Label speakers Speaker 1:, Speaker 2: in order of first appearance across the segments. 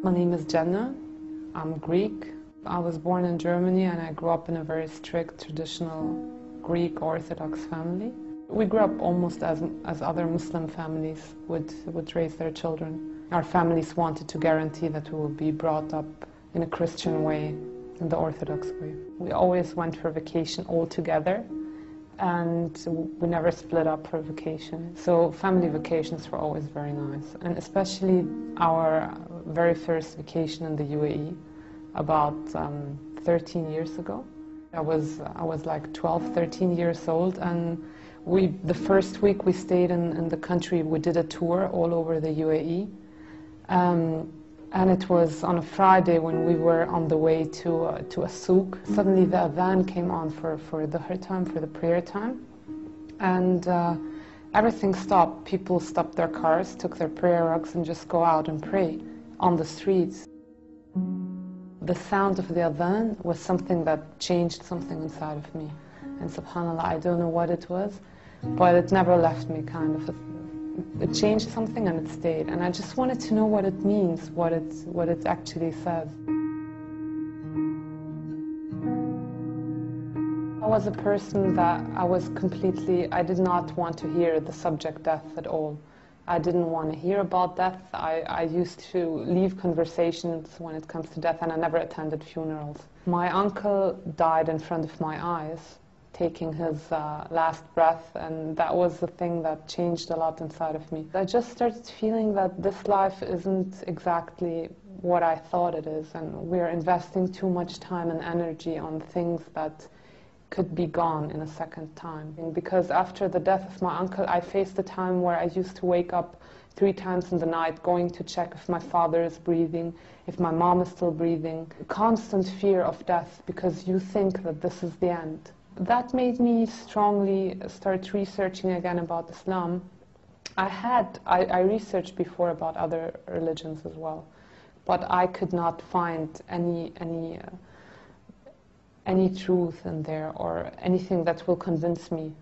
Speaker 1: My name is Jenna. I'm Greek. I was born in Germany and I grew up in a very strict, traditional Greek Orthodox family. We grew up almost as other Muslim families would raise their children. Our families wanted to guarantee that we would be brought up in a Christian way, in the Orthodox way. We always went for vacation all together, and we never split up for vacation. So family vacations were always very nice, and especially our very first vacation in the UAE about 13 years ago. I was like 12, 13 years old, and the first week we stayed in the country, we did a tour all over the UAE. And it was on a Friday when we were on the way to a souk. Suddenly the adhan came on for the her time, for the prayer time. And everything stopped. People stopped their cars, took their prayer rugs and just go out and pray on the streets. The sound of the adhan was something that changed something inside of me. And subhanAllah, I don't know what it was, but it never left me, kind of. It changed something and it stayed. And I just wanted to know what it means, what it actually says. I was a person that I did not want to hear the subject death at all. I didn't want to hear about death. I used to leave conversations when it comes to death, and I never attended funerals. My uncle died in front of my eyes, taking his last breath, and that was the thing that changed a lot inside of me. I just started feeling that this life isn't exactly what I thought it is, and we're investing too much time and energy on things that could be gone in a second time. And because after the death of my uncle, I faced a time where I used to wake up 3 times in the night, going to check if my father is breathing, if my mom is still breathing. Constant fear of death, because you think that this is the end. That made me strongly start researching again about Islam. I researched before about other religions as well, but I could not find any truth in there or anything that will convince me.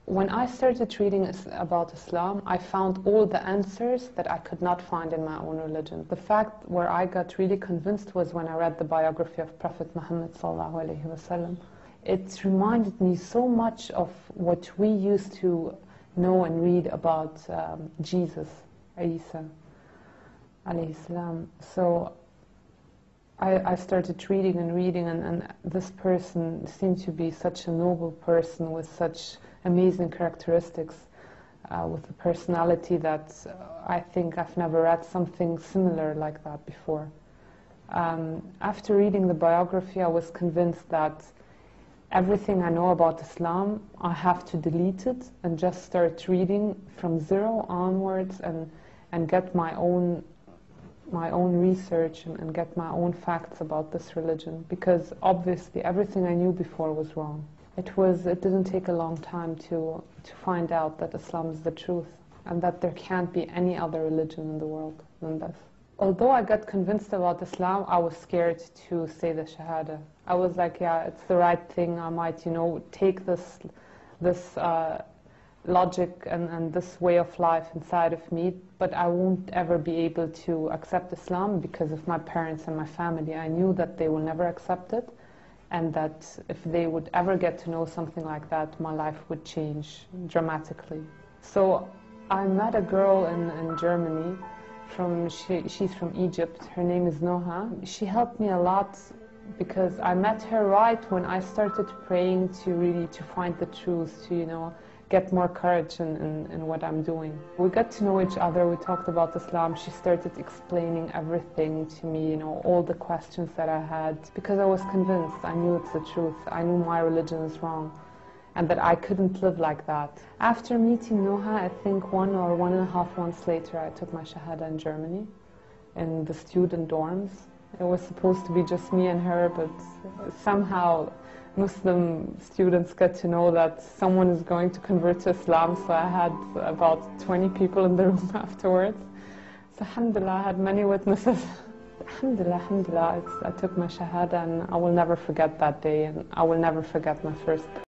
Speaker 1: When I started reading about Islam, I found all the answers that I could not find in my own religion. The fact where I got really convinced was when I read the biography of Prophet Muhammad sallallahu alaihi wasallam. It reminded me so much of what we used to know and read about Jesus, Isa alayhi salam. So I started reading and this person seemed to be such a noble person with such amazing characteristics, with a personality that I think I've never read something similar like that before. After reading the biography, I was convinced that everything I know about Islam, I have to delete it and just start reading from zero onwards and get my own research and get my own facts about this religion, because obviously everything I knew before was wrong. It didn't take a long time to find out that Islam is the truth and that there can't be any other religion in the world than this. Although I got convinced about Islam, I was scared to say the Shahada. I was like, yeah, it's the right thing. I might, take this logic and this way of life inside of me, but I won't ever be able to accept Islam because of my parents and my family. I knew that they will never accept it, and that if they would ever get to know something like that, my life would change dramatically. So I met a girl in Germany. She's from Egypt. Her name is Noha. She helped me a lot because I met her right when I started praying to find the truth, to get more courage in what I'm doing. We got to know each other. We talked about Islam. She started explaining everything to me, all the questions that I had, because I was convinced. I knew it's the truth. I knew my religion is wrong, and that I couldn't live like that. After meeting Noha, I think 1 or 1.5 months later, I took my Shahada in Germany, in the student dorms. It was supposed to be just me and her, but somehow Muslim students got to know that someone is going to convert to Islam, so I had about 20 people in the room afterwards. So alhamdulillah, I had many witnesses. Alhamdulillah, I took my Shahada, and I will never forget that day, and I will never forget my first